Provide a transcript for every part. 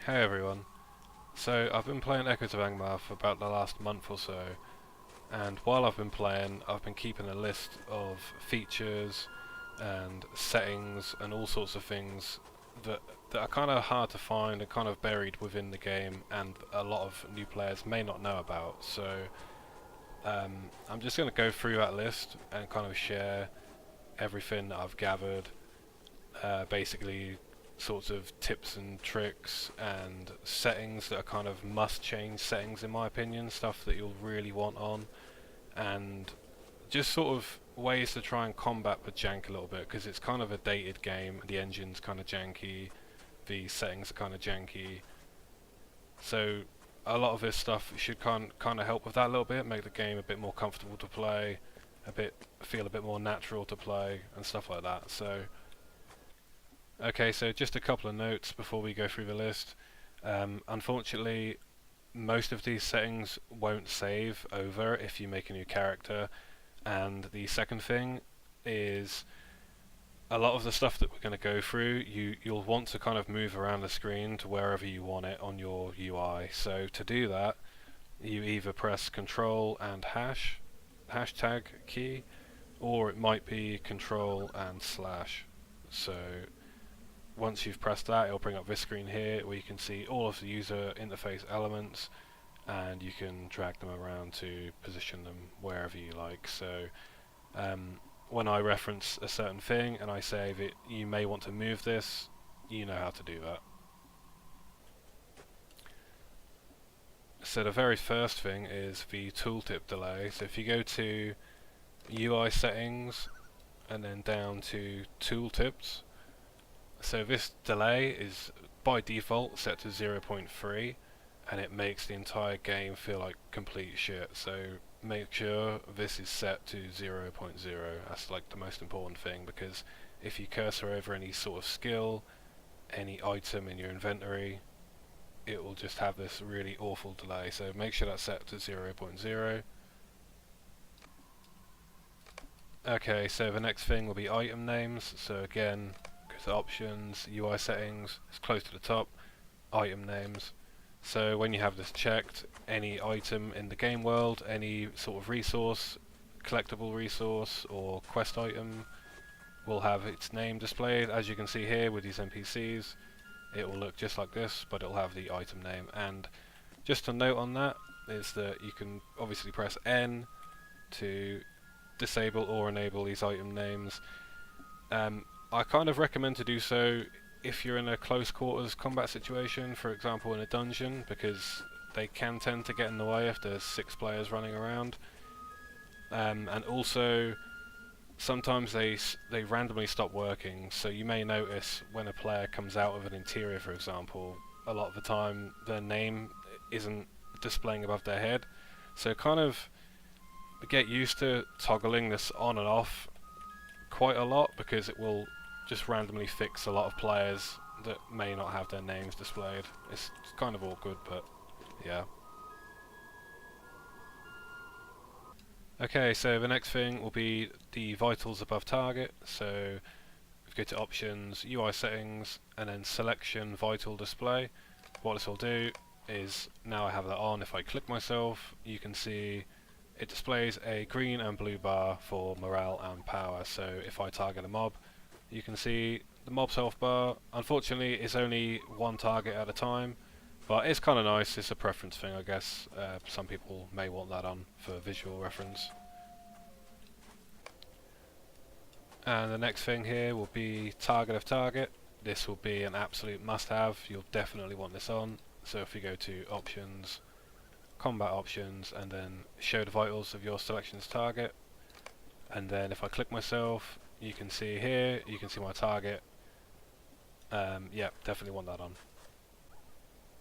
Hey everyone. So I've been playing Echoes of Angmar for about the last month or so, and while I've been playing, I've been keeping a list of features and settings and all sorts of things that are kind of hard to find and kind of buried within the game, and a lot of new players may not know about. So I'm just going to go through that list and kind of share everything that I've gathered, basically sorts of tips and tricks and settings that are kind of must change settings in my opinion, stuff that you'll really want on, and just sort of ways to try and combat the jank a little bit, because it's kind of a dated game, the engine's kind of janky, the settings are kind of janky, so a lot of this stuff should kind of help with that a little bit, make the game a bit more comfortable to play, feel a bit more natural to play and stuff like that. So okay, so just a couple of notes before we go through the list. Unfortunately, most of these settings won't save over if you make a new character, and the second thing is a lot of the stuff that we're going to go through, you'll want to kind of move around the screen to wherever you want it on your UI. So to do that, you either press Control and hashtag key, or it might be Control and slash. So once you've pressed that, it'll bring up this screen here where you can see all of the user interface elements, and you can drag them around to position them wherever you like. So when I reference a certain thing and I say that you may want to move this, you know how to do that. So the very first thing is the tooltip delay. So if you go to UI settings and then down to tooltips, so this delay is by default set to 0.3, and it makes the entire game feel like complete shit. So make sure this is set to 0.0. That's like the most important thing, because if you cursor over any sort of skill, any item in your inventory, it will just have this really awful delay. So make sure that's set to 0.0. Okay, so the next thing will be item names. So again, to options, UI settings, it's close to the top, item names. So when you have this checked, any item in the game world, any sort of resource, collectible resource or quest item, will have its name displayed. As you can see here with these NPCs, it will look just like this, but it will have the item name. And just a note on that is that you can obviously press N to disable or enable these item names. I kind of recommend to do so if you're in a close quarters combat situation, for example in a dungeon, because they can tend to get in the way if there's 6 players running around. And also sometimes they randomly stop working, so you may notice when a player comes out of an interior, for example, a lot of the time their name isn't displaying above their head. So kind of get used to toggling this on and off quite a lot, because it will just randomly fix a lot of players that may not have their names displayed. It's kind of awkward, but yeah. Okay, so the next thing will be the vitals above target. So if you go to options, UI settings, and then selection vital display, what this will do is, now I have that on, if I click myself, you can see it displays a green and blue bar for morale and power. So if I target a mob, you can see the mob's health bar. Unfortunately, it's only one target at a time, but it's kind of nice. It's a preference thing, I guess. Some people may want that on for visual reference. And the next thing here will be target of target. This will be an absolute must-have. You'll definitely want this on. So if you go to options, combat options, and then show the vitals of your selection's target, and then if I click myself, you can see here, you can see my target. Yeah, definitely want that on.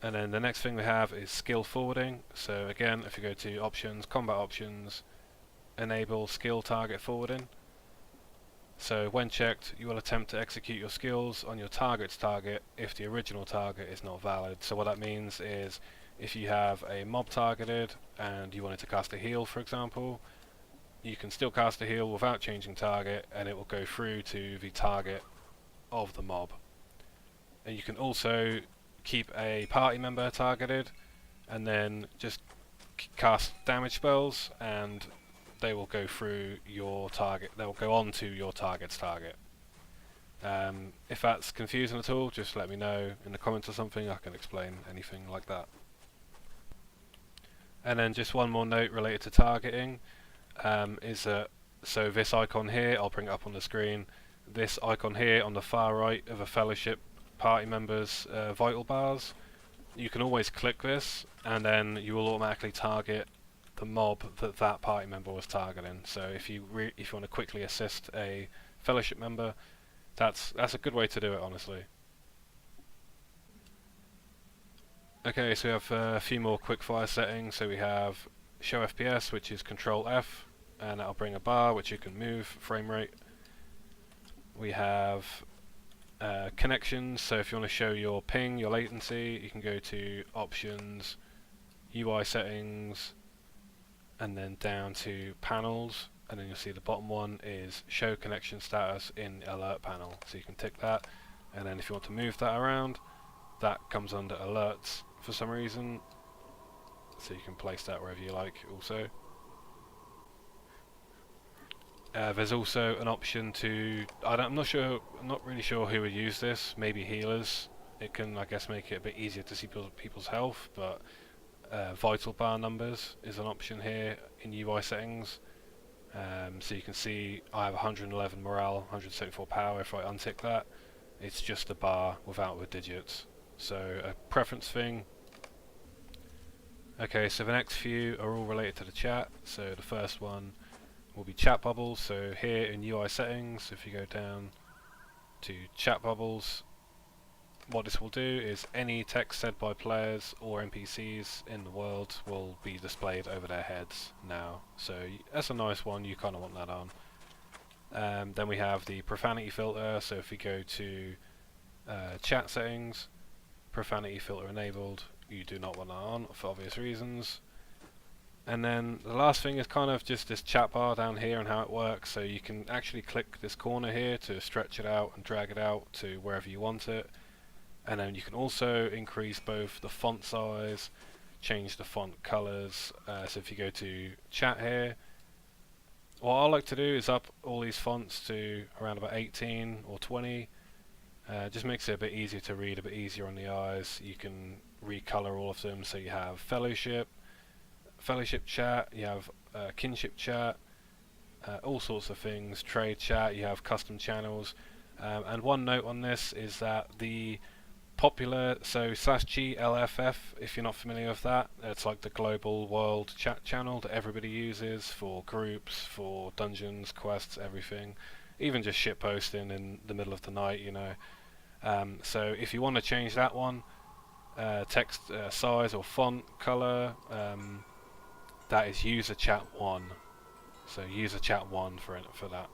And then the next thing we have is skill forwarding. So again, if you go to options, combat options, enable skill target forwarding. So when checked, you will attempt to execute your skills on your target's target if the original target is not valid. So what that means is, if you have a mob targeted and you wanted to cast a heal, for example, you can still cast a heal without changing target, and it will go through to the target of the mob. And you can also keep a party member targeted, and then just cast damage spells, and they will go through your target. They'll go on to your target's target. If that's confusing at all, just let me know in the comments or something. I can explain anything like that. And then just one more note related to targeting is that, so this icon here, I'll bring it up on the screen. This icon here on the far right of a fellowship party member's vital bars, you can always click this, and then you will automatically target the mob that party member was targeting. So if you want to quickly assist a fellowship member, that's a good way to do it, honestly. Okay, so we have a few more quickfire settings. So we have show FPS, which is Control F, and that'll bring a bar which you can move frame rate. We have connections, so if you want to show your ping, your latency, you can go to Options, UI Settings, and then down to Panels, and then you'll see the bottom one is Show Connection Status in Alert Panel. So you can tick that, and then if you want to move that around, that comes under Alerts for some reason, so you can place that wherever you like also. There's also an option to, I'm not really sure who would use this, maybe healers. It can, I guess, make it a bit easier to see people's health, but vital bar numbers is an option here in UI settings. So you can see I have 111 morale, 174 power. If I untick that, it's just a bar without the digits. So a preference thing. Okay, so the next few are all related to the chat. So the first one will be chat bubbles. So here in UI settings, if you go down to chat bubbles, what this will do is any text said by players or NPCs in the world will be displayed over their heads now. So that's a nice one, you kind of want that on. Then we have the profanity filter. So if we go to chat settings, profanity filter enabled, you do not want that on for obvious reasons. And then the last thing is kind of just this chat bar down here and how it works. So you can actually click this corner here to stretch it out and drag it out to wherever you want it. And then you can also increase both the font size, change the font colors. So if you go to chat here, what I like to do is up all these fonts to around about 18 or 20. Just makes it a bit easier to read, a bit easier on the eyes. You can recolor all of them, so you have fellowship chat, you have kinship chat, all sorts of things, trade chat, you have custom channels. And one note on this is that the popular, so /GLFF, if you're not familiar with that, it's like the global world chat channel that everybody uses for groups, for dungeons, quests, everything, even just shit posting in the middle of the night, you know. So if you want to change that one, text size or font color, that is user chat 1. So user chat 1 for that.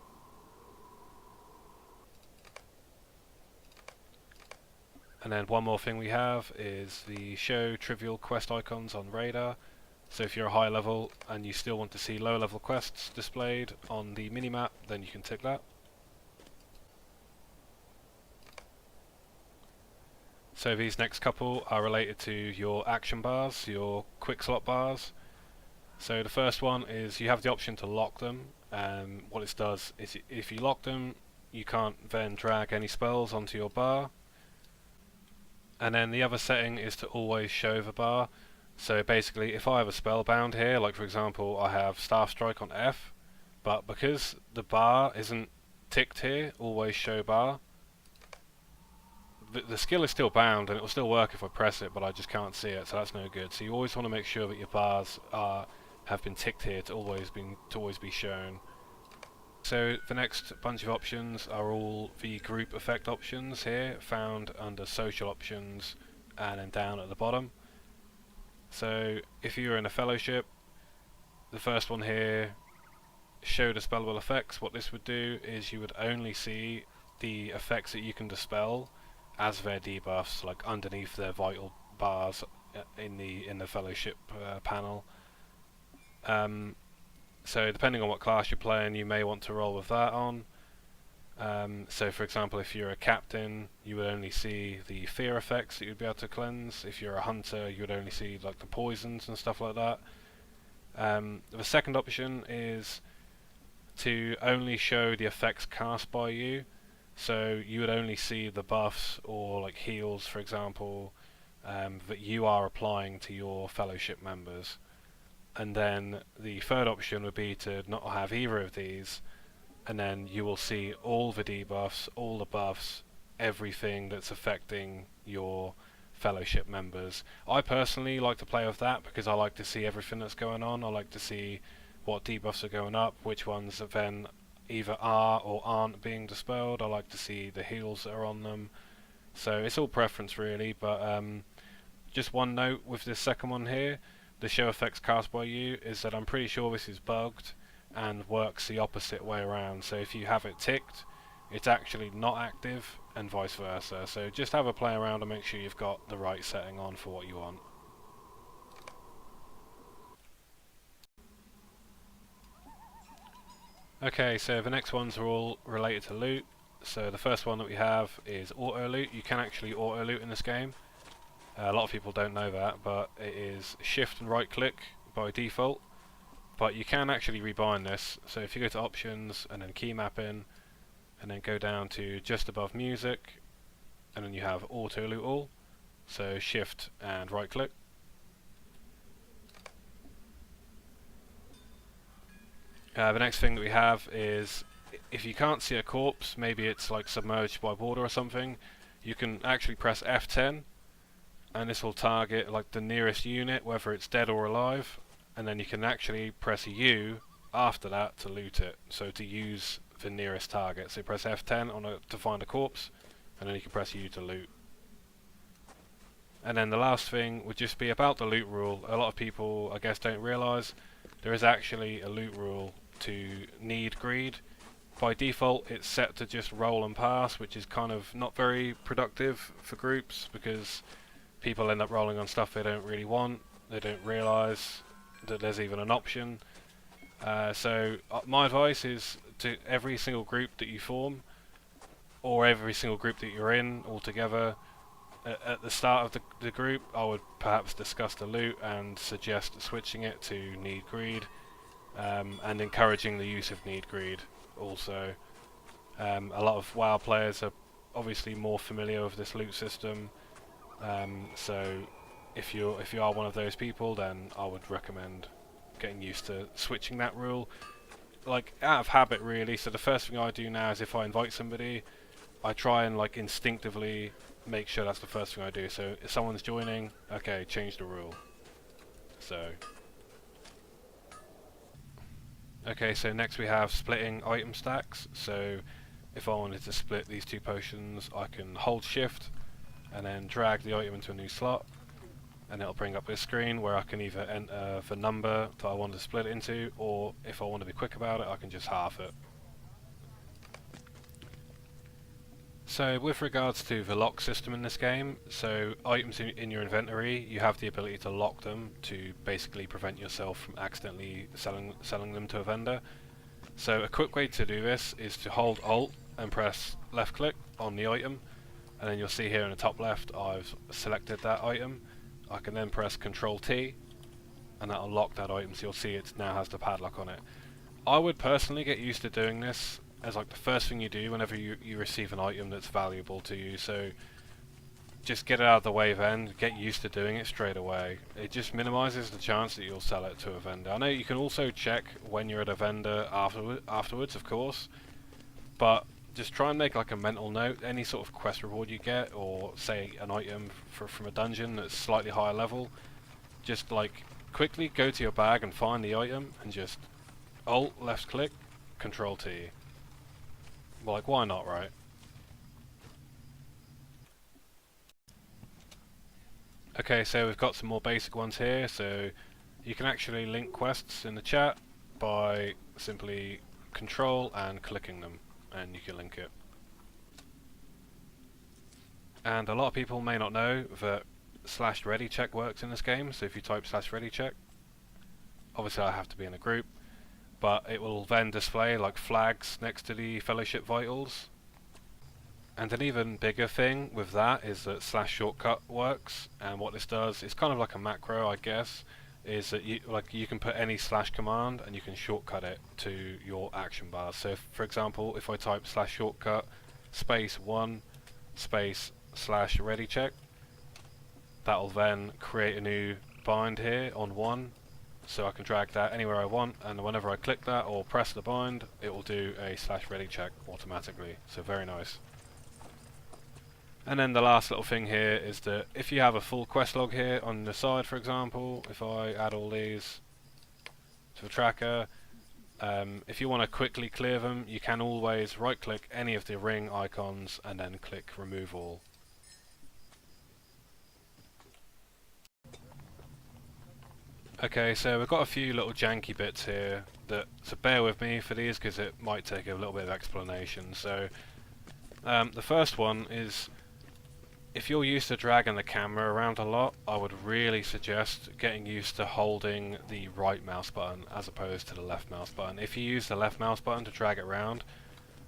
And then one more thing we have is the show trivial quest icons on radar. So if you're a high level and you still want to see low level quests displayed on the minimap, then you can tick that. So these next couple are related to your action bars, your quick slot bars. So the first one is you have the option to lock them. What it does is if you lock them, you can't then drag any spells onto your bar. And then the other setting is to always show the bar. So basically, if I have a spell bound here, like for example I have Staff Strike on F, but because the bar isn't ticked here, always show bar, the skill is still bound and it will still work if I press it, but I just can't see it, so that's no good. So you always want to make sure that your bars have been ticked here to always be shown. So the next bunch of options are all the group effect options here, found under social options and then down at the bottom. So if you're in a fellowship, the first one here, show dispellable effects. What this would do is you would only see the effects that you can dispel as their debuffs, like underneath their vital bars in the fellowship panel. So depending on what class you're playing, you may want to roll with that on. So for example, if you're a captain, you would only see the fear effects that you'd be able to cleanse. If you're a hunter, you would only see like the poisons and stuff like that. The second option is to only show the effects cast by you. So you would only see the buffs or like heals, for example, that you are applying to your fellowship members. And then the third option would be to not have either of these, and then you will see all the debuffs, all the buffs, everything that's affecting your fellowship members. I personally like to play with that because I like to see everything that's going on. I like to see what debuffs are going up, which ones then either are or aren't being dispelled. I like to see the heals that are on them. So it's all preference really, but just one note with this second one here, the show effects cast by you, is that I'm pretty sure this is bugged and works the opposite way around. So if you have it ticked, it's actually not active, and vice versa. So just have a play around and make sure you've got the right setting on for what you want. Okay, so the next ones are all related to loot. So the first one that we have is auto loot. You can actually auto loot in this game. A lot of people don't know that, but it is shift and right click by default. But you can actually rebind this. So if you go to options and then key mapping, and then go down to just above music, and then you have auto loot all. So shift and right click. The next thing that we have is, if you can't see a corpse, maybe it's like submerged by water or something, you can actually press F10, and this will target like the nearest unit, whether it's dead or alive, and then you can actually press U after that to loot it, so to use the nearest target. So press F10 to find a corpse, and then you can press U to loot. And then the last thing would just be about the loot rule. A lot of people, I guess, don't realise there is actually a loot rule to need greed. By default it's set to just roll and pass, which is kind of not very productive for groups because people end up rolling on stuff they don't really want. They don't realise that there's even an option. So my advice is to every single group that you form, or every single group that you're in altogether, at the start of the group, I would perhaps discuss the loot and suggest switching it to need greed, and encouraging the use of need greed also. A lot of WoW players are obviously more familiar with this loot system, so if you are one of those people, then I would recommend getting used to switching that rule, like out of habit really. So the first thing I do now is if I invite somebody, I try and like instinctively make sure that's the first thing I do. So if someone's joining, okay, change the rule. So okay, so next we have splitting item stacks. So if I wanted to split these two potions, I can hold shift and then drag the item into a new slot, and it'll bring up this screen where I can either enter the number that I want to split it into, or if I want to be quick about it, I can just half it. So with regards to the lock system in this game, so items in your inventory, you have the ability to lock them to basically prevent yourself from accidentally selling them to a vendor. So a quick way to do this is to hold Alt and press left click on the item, and then you'll see here in the top left I've selected that item. I can then press Control T, and that'll lock that item, so you'll see it now has the padlock on it. I would personally get used to doing this as like the first thing you do whenever you receive an item that's valuable to you, so just get it out of the way then, get used to doing it straight away. It just minimises the chance that you'll sell it to a vendor. I know you can also check when you're at a vendor afterwards, of course, but just try and make like a mental note. Any sort of quest reward you get, or say an item from a dungeon that's slightly higher level, just like quickly go to your bag and find the item and just Alt left click, Control T. Well, like, why not, right? Okay, so we've got some more basic ones here. So you can actually link quests in the chat by simply control and clicking them, and you can link it. And a lot of people may not know that /readycheck works in this game. So if you type /readycheck, obviously I have to be in a group, but it will then display like flags next to the fellowship vitals, And an even bigger thing with that is that slash shortcut works, and what this does, it's kind of like a macro, I guess, is that you can put any slash command and you can shortcut it to your action bars. So for example, if I type slash shortcut space 1 space slash readycheck, that'll then create a new bind here on 1, so I can drag that anywhere I want, and whenever I click that or press the bind, it will do a slash readycheck automatically. So very nice. And then the last little thing here is that if you have a full quest log here on the side, for example, if I add all these to the tracker, if you want to quickly clear them, you can always right click any of the ring icons and then click remove all. Okay, so we've got a few little janky bits here, so bear with me for these because it might take a little bit of explanation. So the first one is, if you're used to dragging the camera around a lot, I would really suggest getting used to holding the right mouse button as opposed to the left mouse button. If you use the left mouse button to drag it around,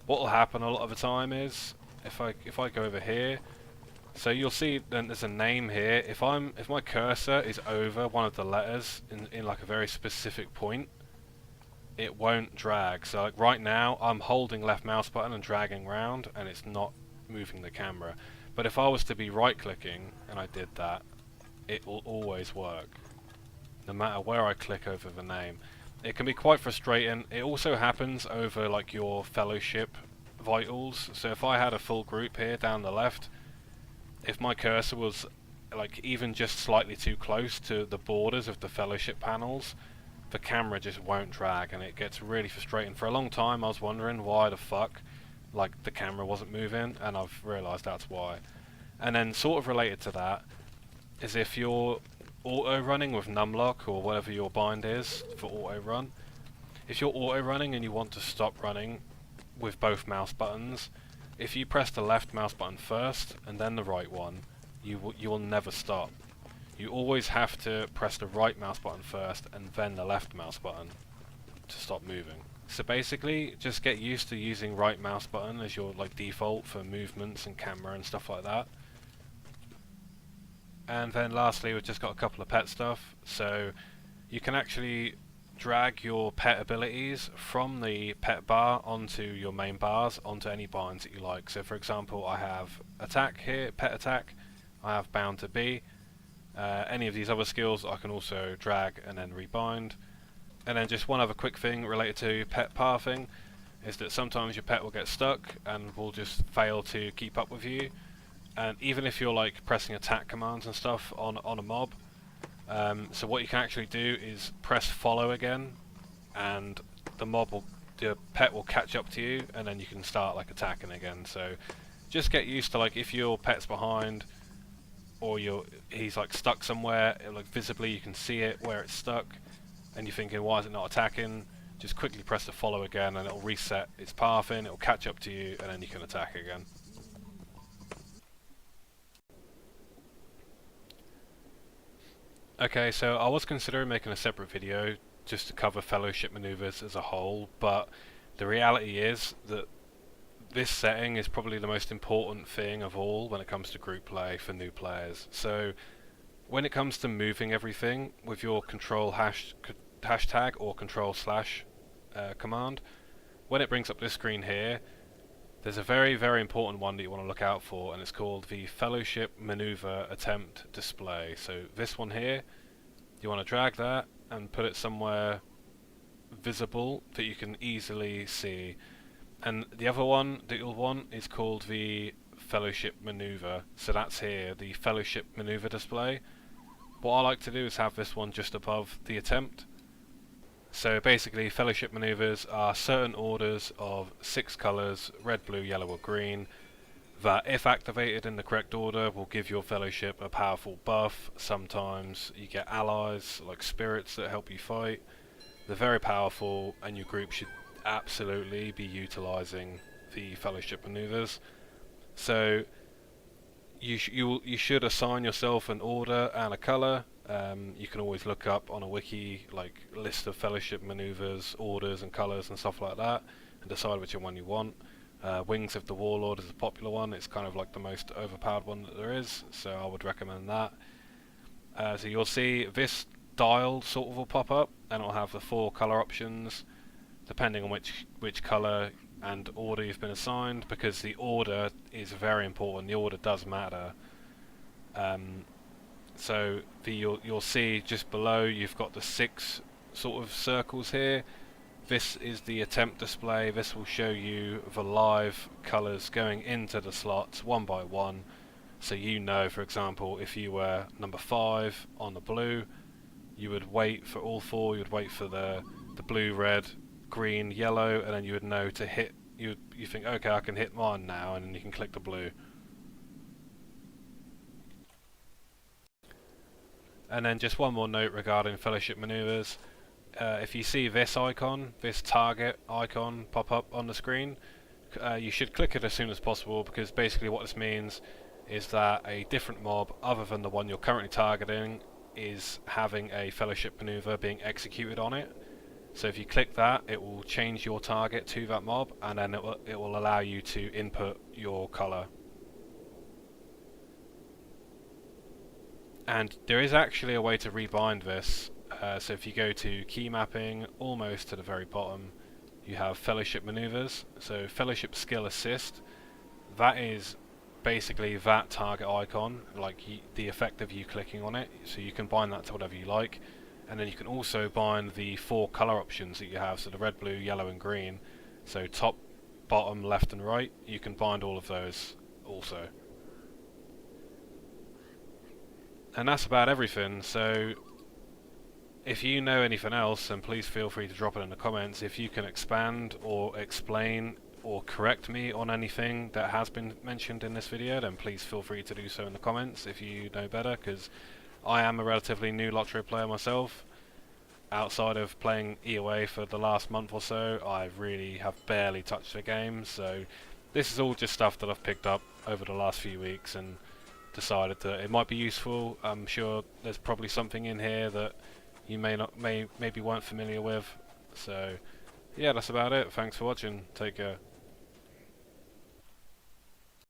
what will happen a lot of the time is, if I go over here, so you'll see then there's a name here. If my cursor is over one of the letters in like a very specific point, it won't drag. So like right now I'm holding left mouse button and dragging around and it's not moving the camera. But if I was to be right clicking and I did that, it will always work, no matter where I click over the name. It can be quite frustrating. It also happens over like your fellowship vitals. So if I had a full group here down the left, if my cursor was like even just slightly too close to the borders of the fellowship panels, the camera just won't drag and it gets really frustrating. For a long time I was wondering why the fuck like the camera wasn't moving, and I've realised that's why. And then sort of related to that is if you're auto running with numlock or whatever your bind is for auto run, if you're auto running and you want to stop running with both mouse buttons, if you press the left mouse button first and then the right one, you will never stop. You always have to press the right mouse button first and then the left mouse button to stop moving. So basically, just get used to using right mouse button as your like default for movements and camera and stuff like that. And then lastly, we've just got a couple of pet stuff. So you can actually drag your pet abilities from the pet bar onto your main bars, onto any binds that you like. So for example, I have attack here, pet attack, I have bound to be. Any of these other skills I can also drag and then rebind. And then just one other quick thing related to pet pathing is that sometimes your pet will get stuck and will just fail to keep up with you. And even if you're like pressing attack commands and stuff on a mob, so what you can actually do is press follow again, and the pet will catch up to you, and then you can start like attacking again. So just get used to, like, if your pet's behind or he's like stuck somewhere, like visibly you can see it where it's stuck, and you're thinking, why is it not attacking? Just quickly press the follow again and it'll reset its pathing, it'll catch up to you, and then you can attack again. Okay, so I was considering making a separate video just to cover fellowship maneuvers as a whole, but the reality is that this setting is probably the most important thing of all when it comes to group play for new players. So when it comes to moving everything with your control hashtag or control slash command, when it brings up this screen here, there's a very, very important one that you want to look out for, and it's called the Fellowship Maneuver Attempt Display. So this one here, you want to drag that and put it somewhere visible that you can easily see. And the other one that you'll want is called the Fellowship Maneuver. So that's here, the Fellowship Maneuver Display. What I like to do is have this one just above the attempt. So basically, fellowship maneuvers are certain orders of 6 colours, red, blue, yellow or green, that if activated in the correct order will give your fellowship a powerful buff. Sometimes you get allies like spirits that help you fight. They're very powerful, and your group should absolutely be utilising the fellowship maneuvers. So you should assign yourself an order and a colour. You can always look up on a wiki like list of fellowship maneuvers, orders and colours and stuff like that, and decide which one you want. Wings of the Warlord is a popular one. It's kind of like the most overpowered one that there is, so I would recommend that. So you'll see this dial sort of will pop up, and it'll have the 4 color options depending on which color and order you've been assigned, because the order is very important. The order does matter. So you'll see just below you've got the 6 sort of circles here. This is the attempt display. This will show you the live colours going into the slots one by one. So you know, for example, if you were number 5 on the blue, you would wait for all 4. You would wait for the blue, red, green, yellow, and then you would know to hit. You think, okay, I can hit mine now, and then you can click the blue. And then just one more note regarding fellowship maneuvers. If you see this icon, this target icon pop up on the screen, you should click it as soon as possible, because basically what this means is that a different mob other than the one you're currently targeting is having a fellowship maneuver being executed on it. So if you click that, it will change your target to that mob, and then it will allow you to input your color. And there is actually a way to rebind this. So if you go to key mapping, almost to the very bottom, you have fellowship maneuvers. So fellowship skill assist, that is basically that target icon, like the effect of you clicking on it. So you can bind that to whatever you like, and then you can also bind the 4 color options that you have. So the red, blue, yellow, and green. So top, bottom, left, and right. You can bind all of those also. And that's about everything. So if you know anything else, then please feel free to drop it in the comments. If you can expand or explain or correct me on anything that has been mentioned in this video, then please feel free to do so in the comments if you know better, because I am a relatively new LOTRO player myself. Outside of playing EOA for the last month or so, I really have barely touched the game, so this is all just stuff that I've picked up over the last few weeks and decided that it might be useful. I'm sure there's probably something in here that you maybe weren't familiar with. So yeah, that's about it. Thanks for watching. Take care.